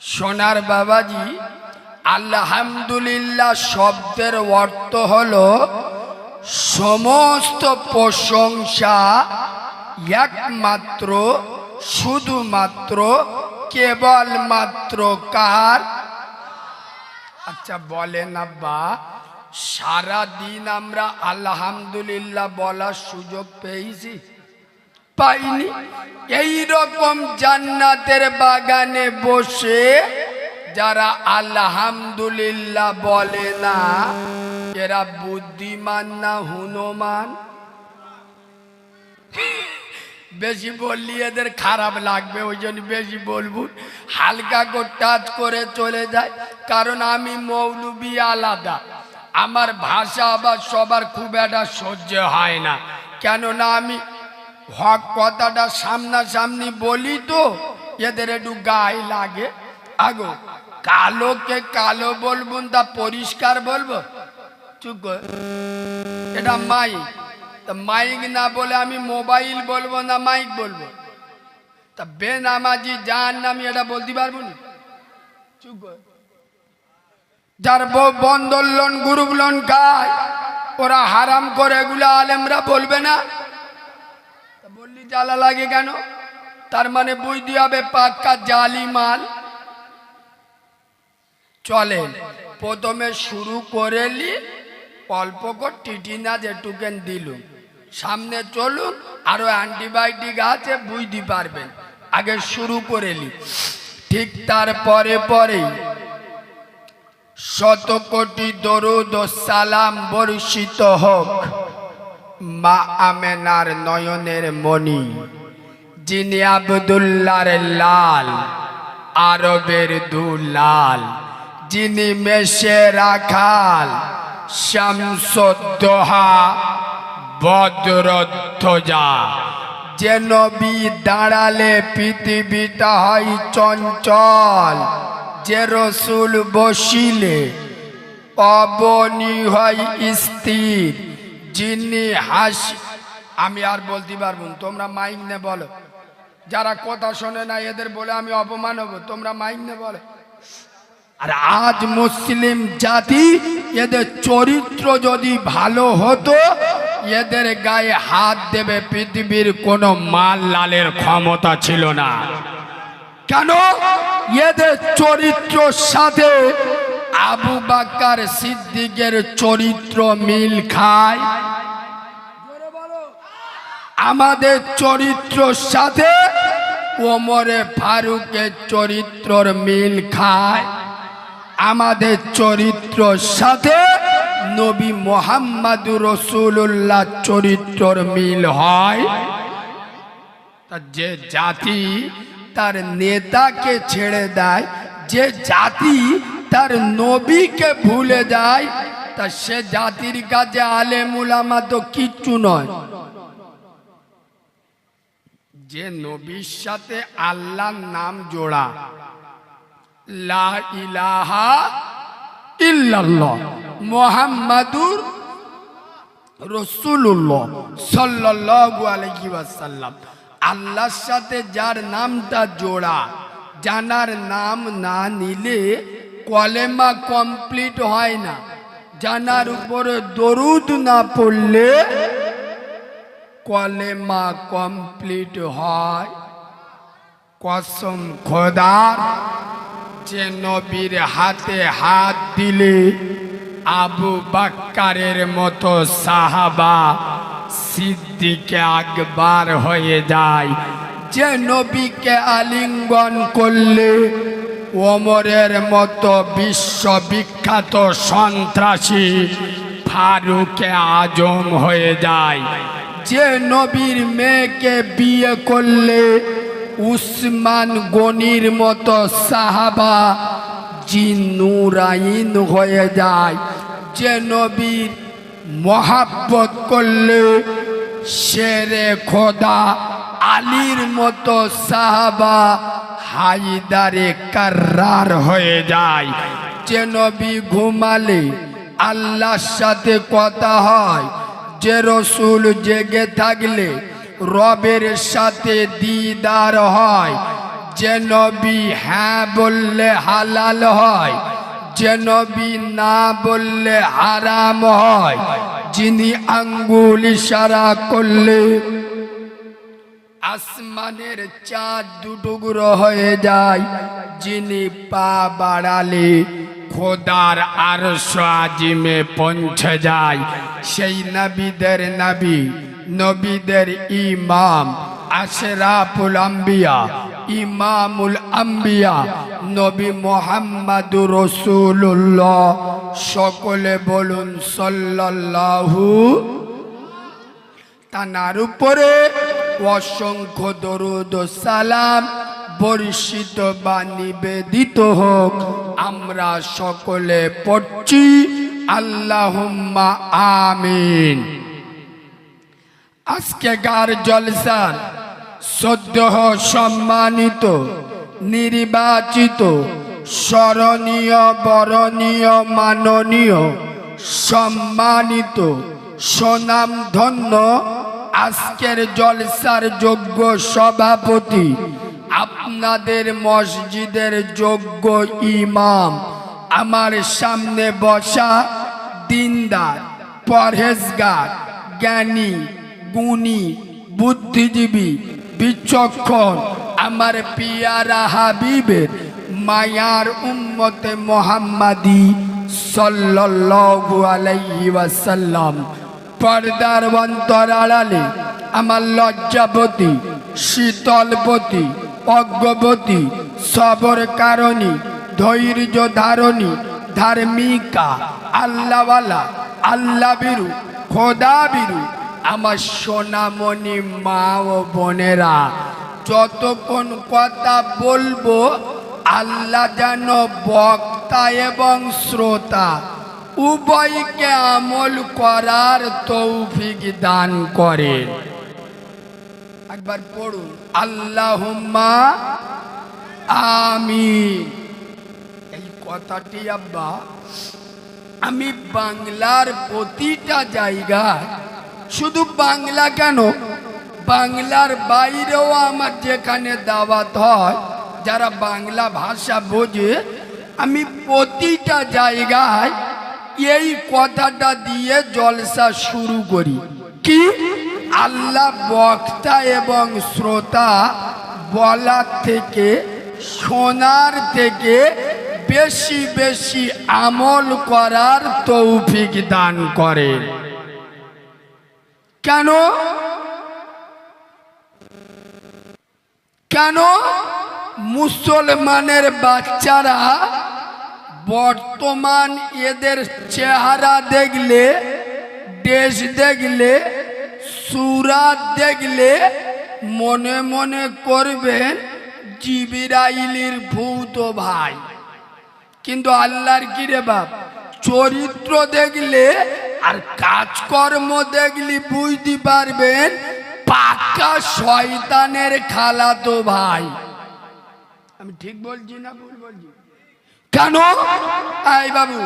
সোনার বাবাজি, আলহামদুলিল্লাহ শব্দের অর্থ হলো সমস্ত প্রশংসা একমাত্র শুধুমাত্র কেবলমাত্র কার? আচ্ছা বলেন আব্বা, সারা দিন আমরা আলহামদুলিল্লাহ বলার সুযোগ পেয়েছি? পাইনি। এই রকম জান্নাতের বাগানে বসে যারা আলহামদুলিল্লাহ বলে না, এরা বুদ্ধিমান না হুনমান? বেশি বললি এদের খারাপ লাগবে, ওই জন্য বেশি বলবো, হালকা করে টাচ করে চলে যায়। কারণ আমি মৌলবি আলাদা, আমার ভাষা আবার সবার খুব একটা সহ্য হয় না। কেননা আমি হক কথাটা সামনাসামনি বলি তো এদের একটু গায়ে লাগে। আগো কালোকে কালো বলবো তা পরিষ্কার বলবো? চুপ, এটা মাইক, তা মাইক না বলে আমি মোবাইল বলবো না মাইক বলবো? তা বেনামাজি জাহান্নামী এটা বলতে পারবো না? চুপ। যার বউ বন্ধন লোন গ্রুপ লোন খায় ওরা হারাম করে, এগুলো আলেমরা বলবে না? বললি জ্বালা লাগে কেন? তার মানে বুঝতে হবে পাক্কা জালি মাল। চলেন প্রথমে শুরু করেলি অল্প করে টিটিনা যেটুকেন দিলুম, সামনে চলুন, আরো অ্যান্টিবায়োটিক আছে বুঝতে পারবেন। আগে শুরু করেলি, ঠিক তারপরে পরেই শত কোটি দরুদ ও সালাম বর্ষিত হোক মা আমেনার নয়নের মণি, যিনি আব্দুল্লাহর লাল আরবের দুলাল, যিনি মেশে রাখাল শামসুদ্দোহা বদরধ্বজা, যে নবী দাঁড়ালে পৃথিবীটা হয় চঞ্চল, যে রসুল বসিলে অবনী হয় স্থির, যিনি হাসি। আমি আর বলতে পারবো, তোমরা মাইক নে বলো। যারা কথা শোনে না এদের বলে আমি অপমান হবো, তোমরা মাইক নে বলো। আর আজ মুসলিম জাতি, এদের চরিত্র যদি ভালো হতো এদের গায়ে হাত দেবে পৃথিবীর কোনো মাল লালের ক্ষমতা ছিল না। কেন? এদের চরিত্রের সাথে আবু বকর সিদ্দিকের চরিত্র মিল খায়। আমাদের চরিত্রের সাথে ওমরে ফারুকের চরিত্রর মিল খায়। আমাদের চরিত্রের সাথে নবী মুহাম্মদুর রাসূলুল্লাহ চরিত্রর মিল হয়। যে জাতি তার নেতাকে ছেড়ে দেয়, যে জাতি তার নবীকে ভুলে যায়, তা সে জাতির কাছে আলেম উলামা তো কিচ্ছু নয়। যে নবীর সাথে আল্লাহর নাম জোড়া, লা ইলাহা ইল্লাল্লাহ মুহাম্মাদুর রাসূলুল্লাহ সাল্লাল্লাহু আলাইহি ওয়াসাল্লাম, আল্লাহর সাথে যার নামটা জোড়া, জানার নাম না নিলে কলেমা কমপ্লিট হয় না। জানার উপরে দরুদ না পড়লে কলেমা কমপ্লিট হয়। কসম খোদার, যে নবীর হাতে হাত দিলে আবু বকরের মতো সাহাবা সিদ্দিকে আকবার হয়ে যায়, যে নবীকে আলিঙ্গন করলে ওমরের মতো বিশ্ববিখ্যাত সন্ত্রাসী ফারুকে আজম হয়ে যায়, যে নবীর মেয়েকে বিয়ে করলে উসমান গনির মতো সাহাবা জিন্নুরাইন হয়ে যায়, যে নবীর মোহাব্বত করলে শেরে খোদা আলীর মতো সাহাবা হায়দারে কার্রার হয়ে যায়, যে নবী ঘুমালে আল্লাহর সাথে কথা হয়, যে রসুল জেগে থাকলে রবের সাথে দিদার হয়, যে নবী হ্যাঁ বললে হালাল হয়, যে নবী না বললে হারাম হয়, যিনি আঙ্গুল ইশারা করলে আসমানের চাঁদ দুটুকরো হয়ে যায়, যিনি পা বাড়ালে খোদার আরশ আজিমে পৌঁছে যায়, সেই নবীদের নবী, নবীদের ইমাম, আশরাফুল আম্বিয়া, ইমামুল আম্বিয়া নবী মুহাম্মদুর রাসূলুল্লাহ। সকলে বলুন সাল্লাল্লাহু। তার উপরে অসংখ্য দরুদ ও সালাম বর্ষিত বা নিবেদিত হোক। আমরা সকলে পড়ছি আল্লাহুম্মা আমিন। আজকেকার জলসার সদ্য সম্মানিত, নির্বাচিত, স্মরণীয়, বরণীয়, মাননীয়, সম্মানিত, সুনামধন্য আজকের জলসার যোগ্য সভাপতি, আপনাদের মসজিদের যোগ্য ইমাম, আমার সামনে বসা দিনদার, পরহেজগার, জ্ঞানী, গুণী, বুদ্ধিজীবী, বিচক্ষণ, আমার পিয়ারা হাবিবের মায়ার উম্মতে মোহাম্মদী সাল্লাল্লাহু আলাইহি ওয়াসাল্লাম। পর্দার অন্তরালে আমার লজ্জাবতী, শীতলবতী, অজ্ঞবতী, সবর কারণী, ধৈর্য ধারণী, ধার্মিকা, আল্লাহওয়ালা, আল্লাহ বিরু, খোদা বিরু আমার সোনামণি মা ও বোনেরা, যতক্ষণ কথা বলবো আল্লাহ যেন বক্তা এবং শ্রোতা উভয়কে আমল করার তৌফিক দান করেন। একবার পড়ুন আল্লাহুম্মা আমিন। এই কথাটি আব্বা আমি বাংলার প্রতিটা জায়গায়, শুধু বাংলা কেন, বাংলার বাইরেও আমার যেখানে দাওয়াত হয়, যারা বাংলা ভাষা বোঝে, আমি প্রতিটা জায়গায় এই কথাটা দিয়ে জলসা শুরু করি। কি? আল্লাহ বক্তা এবং শ্রোতা বলার থেকে, শোনার থেকে বেশি বেশি আমল করার তৌফিক দান করেন। কেন? কেন মুসলমানের বাচ্চারা বর্তমান এদের চেহারা দেখলে, দেশ দেখলে, সুরাত দেখলে মনে মনে করবেন জিবরাইলের ভূত ভাই, কিন্তু আল্লাহর কি রে বাপ, চরিত্র দেখলে আর কাজকর্ম দেখলে বুঝতে পারবেন পাক্কা শয়তানের খালাতো ভাই। আমি ঠিক বলছি না ভুল বলছি? কেন? এই বাবু,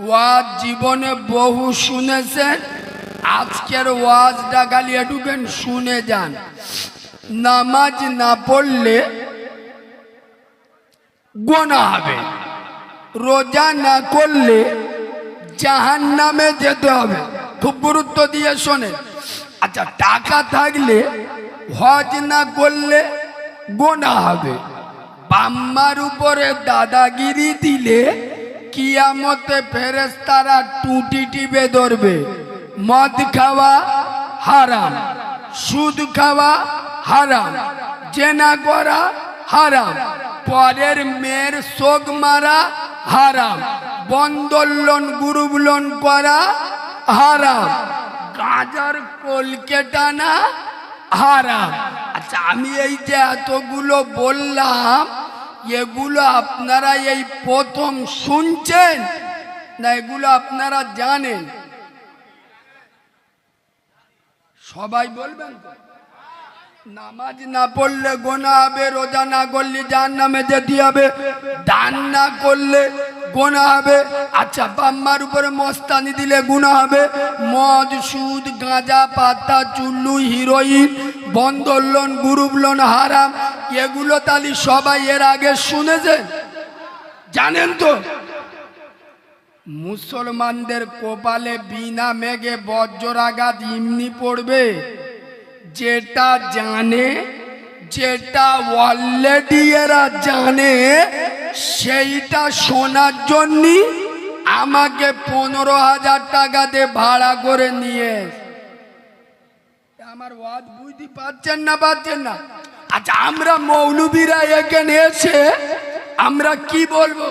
ওয়াজ জীবনে বহু শুনেছেন, আজকের ওয়াজটা খালি এটুকেন শুনে যান। নামাজ না পড়লে গুনাহ হবে, রোজা না করলে জাহান্নামে যেতে হবে। খুব গুরুত্ব দিয়ে শোনেন। আচ্ছা, টাকা থাকলে হজ না করলে গুনাহ হবে। বাম্মার উপরে দাদাগিরি দিলে কিয়ামতে ফেরেশতারা টুটি টিপে ধরবে। মদ খাওয়া হারাম, সুদ খাওয়া হারাম, জেনা করা হারাম, পরের মেয়ের শোক মারা হারাম, বন্ধন লোন, গ্রুপ লোন করা হারাম, গাঁজার কলকে টানা হারাম। আচ্ছা, আমি এই যে এতগুলো বললাম, এগুলো আপনারা এই প্রথম শুনছেন না এগুলো আপনারা জানেন? সবাই বলবেন তো? নামাজ না পড়লে গোনা হবে, রোজা না করলে জাহান্নামে যেতে হবে, দান না করলে গোনা হবে। আচ্ছা, বাম্মার উপরে মস্তানি দিলে গুনাহ হবে। মদ, সুদ, গাঁজা, পাতা, চুল্লু, হিরোইন, বন্ধন লোন, গ্রুপ লোন হারাম। এগুলো তালি সবাই এর আগে শুনেছেন, জানেন তো? মুসলমানদের কপালে বিনা মেঘে বজ্রাঘাত এমনি পড়বে, যেটা জানে, যেটা অলরেডি এরা জানে, সেইটা শোনার জন্য আমাকে 15,000 টাকা দিয়ে ভাড়া করে নিয়ে। আমার ওয়াজ বুঝতে পারছেন না? পারছেন না? আচ্ছা, আমরা মৌলবীরা এখানে এসে আমরা কি বলবো?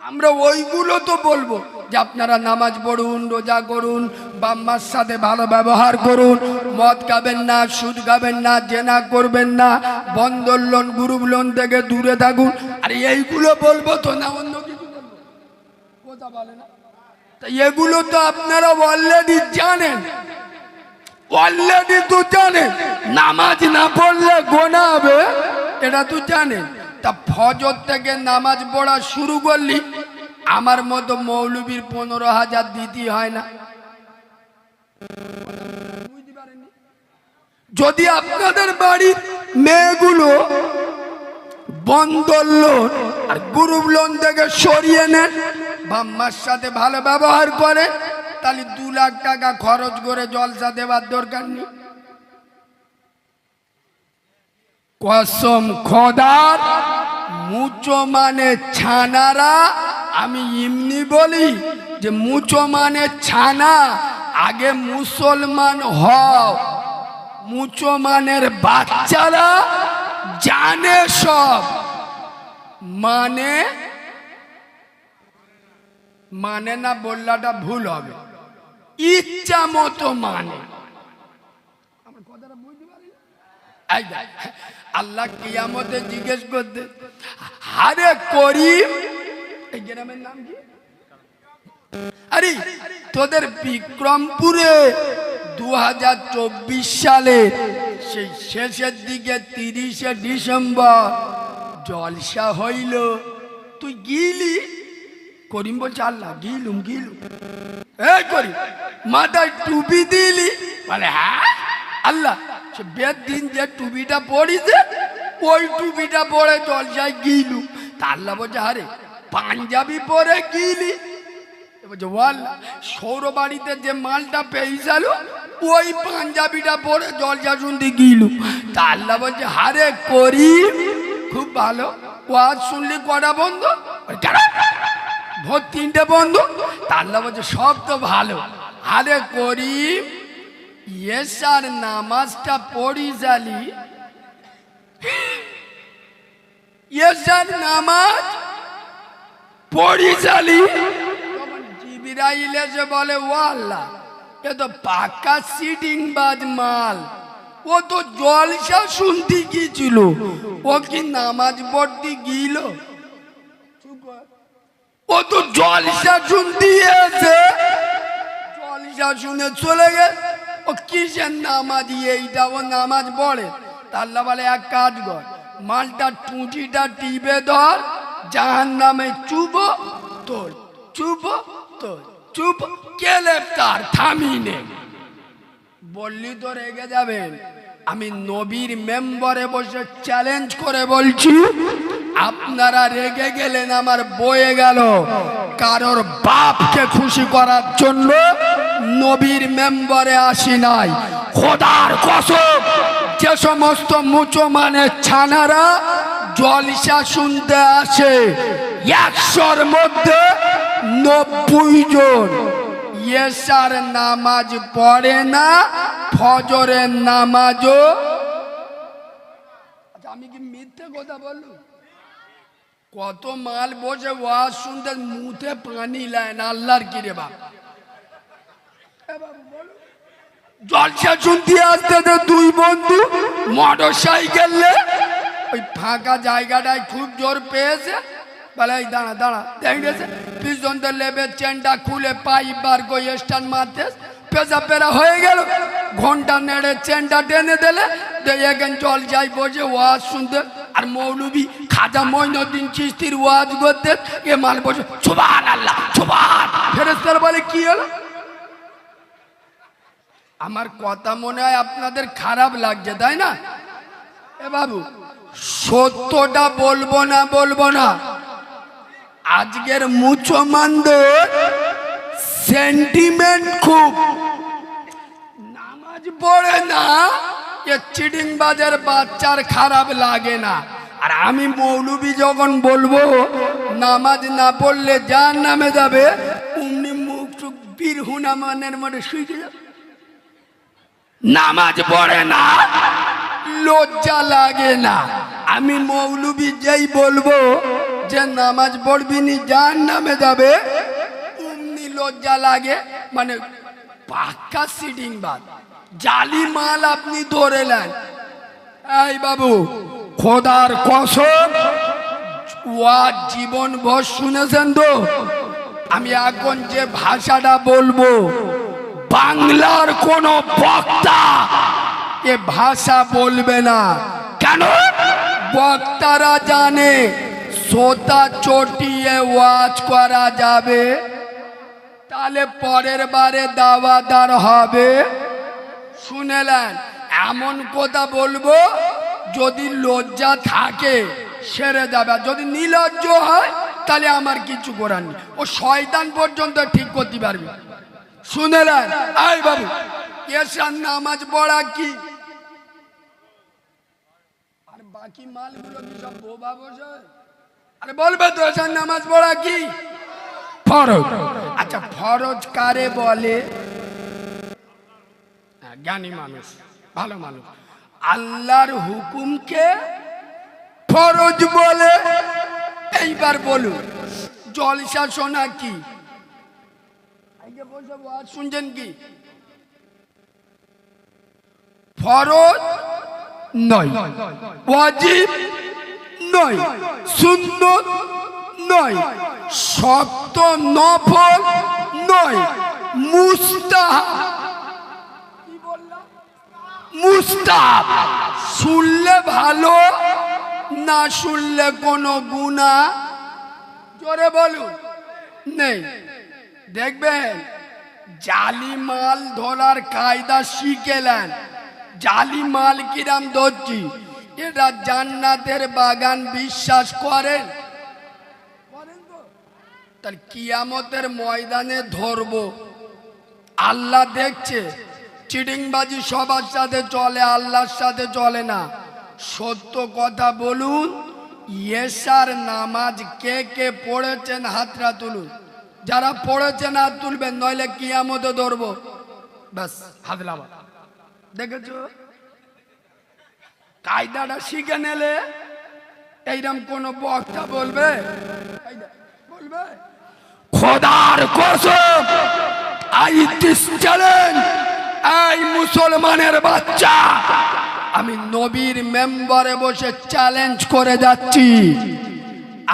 আমরা ওইগুলো তো বলবো যে আপনারা নামাজ পড়ুন, রোজা করুন, বাম্মার সাথে ভালো ব্যবহার করুন, মদ খাবেন না, সুদ খাবেন না, জেনা করবেন না, বন্ধন লোন, গ্রুপ লোন থেকে দূরে থাকুন। আর এইগুলো বলবো তো, না অন্য কিছু বলবো? কথা বলে না? তা এগুলো তো আপনারা অলরেডি জানেন, অলরেডি তো জানেন। নামাজ না পড়লে গোনা হবে, এটা তো জানেন। তা ফজর থেকে নামাজ পড়া শুরু করলি আমার মতো মৌলবীর 15,000 দিতে হয় না? যদি আপনাদের বাড়ির মেয়েগুলো বন্ধন লোন আর গ্রুপ লোন থেকে সরিয়ে নেন, বাম্মার সাথে ভালো ব্যবহার করে, তাহলে 2 লাখ টাকা খরচ করে জলসা দেওয়ার দরকার নেই। কসম খোদার, মুচো মানে ছানারা, আমি এমনি বলি যে মুচো মানে ছানা, আগে মুসলমান হও। মুচো মানের বাচ্চারা জানে সব, মানে মানে না বললাটা ভুল হবে, ইচ্ছা মতো মানে। আমার কথাটা বুঝতে পারি? আল্লাহ কিয়ামতে জিজ্ঞেস করতে, আরে করিম, এই গ্রামের নাম কি? আরে তোদের বিক্রমপুরে 2024 সালে সেই শেষের দিকে 30শে ডিসেম্বর জলসা হইল, তুই গিলি? করিম বলছে, আল্লাহ গিলুম গিলুম। এই করিম, মাথায় টুপি দিলি? বলে হ্যাঁ আল্লাহ, সে বেদ দিন যে টুপিটা পড়িছে ওই টুপিটা পরে জলসায় গিলু। তা আল্লাহ বলছে, আরে পাঞ্জাবি পরে গিলি? বলছে ও আল্লাহ, সৌর বাড়িতে যে মালটা পেয়েছিল ওই পাঞ্জাবিটা পরে জলসা শুনতে গিলু। তা আল্লাহ বলছে, আরে করিম খুব ভালো, ওয়াজ শুনলি কটা বন্ধ? ভোর 3টে বন্ধ। তা আল্লাহ বলছে, সব তো ভালো, আরে করিম এসার নামাজটা পড়ি জালি? এসার নামাজ পড়ি জালি? জিবরাইল এসে বলে, ও আল্লাহ, এ তো পাক্কা সিটিং বাজ মাল, ও তো জলসা শুনতে গিয়েছিল, ও কি নামাজ পড়তে গিল? ও তো জলসা শুনতে এসে জলসা শুনে চলে গেছে, ও কিসের নামাজি? এইটা ও নামাজ পড়ে? তা আল্লাহ বলে, এক কাজ কর, মালটা টুটিটা টিপে ধর, জাহান্নামে চুব তোর, চুব তোর, চুপ কেলে তার থামি নে। বললি তো রেগে যাবেন। আমি নবীর মেম্বারে বসে চ্যালেঞ্জ করে বলছি, আপনারা রেগে গেলেন, আমার বয়ে গেল। কারোর বাপকে খুশি করার জন্য নবীর মেম্বারে আসি নাই। খোদার কসম, যে সমস্ত মুচো মানে ছানারা জলসা শুনতে আসে, 100-র মধ্যে 90 জন এশার নামাজ পড়ে না, ফজরের নামাজও। আমি কি মিথ্যে কথা বললু? কত মাল বসে ওয়াজ শুনতে মুখে পানি লায় না, আল্লাহর কি রে বাপ। জলসা শুনতে আসতে 2 বন্ধু মোটর সাইকেলে ওই ফাঁকা জায়গাটায় খুব জোর পেয়েছে, বলে এই দাঁড়া দাঁড়া, দেখেছে পিছন থেকে লেবে চেনটা খুলে পাইপ বার করে স্টার্ট মারতে, পেঁচা পেরা হয়ে গেল, ঘন্টা নেড়ে চেনটা টেনে দিলে, এখানে জল যাই বসে ওয়াজ শুনতে। আর মৌলবী খাজা মঈনুদ্দিন চিশতির ওয়াজ করতে, এ মাল বসে সুবহানাল্লাহ সুবহান। ফেরেশতারা বলে কি হলো? আমার কথা মনে হয় আপনাদের খারাপ লাগছে, তাই না? এ বাবু, সত্যটা বলবো না আজকের মুসলমানদের সেন্টিমেন্ট খুব, নামাজ পড়ে না এ চিটিং বাজের বাচ্চার খারাপ লাগে না। আর আমি মৌলবি যখন বলবো নামাজ না পড়লে জাহান্নামে যাবে, অমনি মুখ চুখ বীর হুনামানের মধ্যে শুয়ে যাবে। নামাজ পড়ে না লজ্জা লাগে না। আমি মৌলবি যেই বলবো যে নামাজ পড়বি নি জাহান্নামে যাবে, অমনি লজ্জা লাগে। মানে পাক্কা সিটিং বাদ, জালি মাল আপনি ধরে নেন। এই বাবু, খোদার কসম ওয়াজ জীবন ভর শুনেছেন তো? আমি এখন যে ভাষাটা বলবো, বাংলার কোন বক্তা এ ভাষা বলবে না। কেন? বক্তারা জানে সোতা চটিয়ে ওয়াজ করা যাবে, তাহলে পরের বারে দাওয়াদার হবে। শুনেলেন? এমন কথা বলবো যদি লজ্জা থাকে সেরে যাবে, যদি নির্লজ্জ হয় তাহলে আমার কিছু করার নেই। ও শয়তান পর্যন্ত ঠিক করতে পারবে। শুনেলেন? এই বাবু, এসার নামাজ পড়া কি? আর বাকি মালগুলো কি সব বোবা বসে? আরে বলবে তো এসার নামাজ পড়া কি? ফরজ। আচ্ছা, ফরজ কারে বলে? জ্ঞানী মানুষ, ভালো মানুষ। আল্লাহর হুকুমকে ফরজ বলে। এইবার বলুন, জলসা শোনা কি? শুনছেন কি? ফরজ নয়, ওয়াজিব নয়, সুন্নত নয়, শর্ত নফল নয়, মুস্তাহাব। মুস্তাহাব। শুনলে ভালো, না শুনলে কোনো গুনাহ? জোরে বলুন। নেই। দেখবেন জালি মাল ধরার কায়দা শিখেলেন। জালি মাল কিরাম ধরছি, এটা জান্নাতের বাগান বিশ্বাস করেন? তার কিয়ামতের ময়দানে ধরবো, আল্লাহ দেখছে। চিটিংবাজি সবার সাথে চলে, আল্লাহর সাথে চলে না। সত্য কথা বলুন, এশার নামাজ কে কে পড়েছেন হাতরা তুলুন। যারা পড়েছেন হাত তুলবেন, নইলে কিয়ামতে ধরবো। ব্যাস, হাত লাবা। দেখেছো? কায়দাটা শিখে নিলে এইরকম কোন বক্তা বলবে? বলবে? খোদার কসম, আই দিস চ্যালেঞ্জ, এই মুসলমানের বাচ্চা, আমি নবীর মেম্বারে বসে চ্যালেঞ্জ করে যাচ্ছি,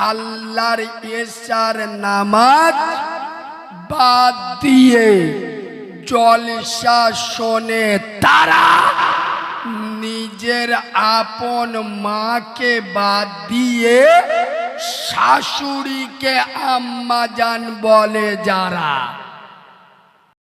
আল্লাহর এশার নামাজ বাদ দিয়ে জলসা শোনে তারা নিজের আপন মাকে বাদ দিয়ে শাশুড়িকে আম্মাজান বলে যারা।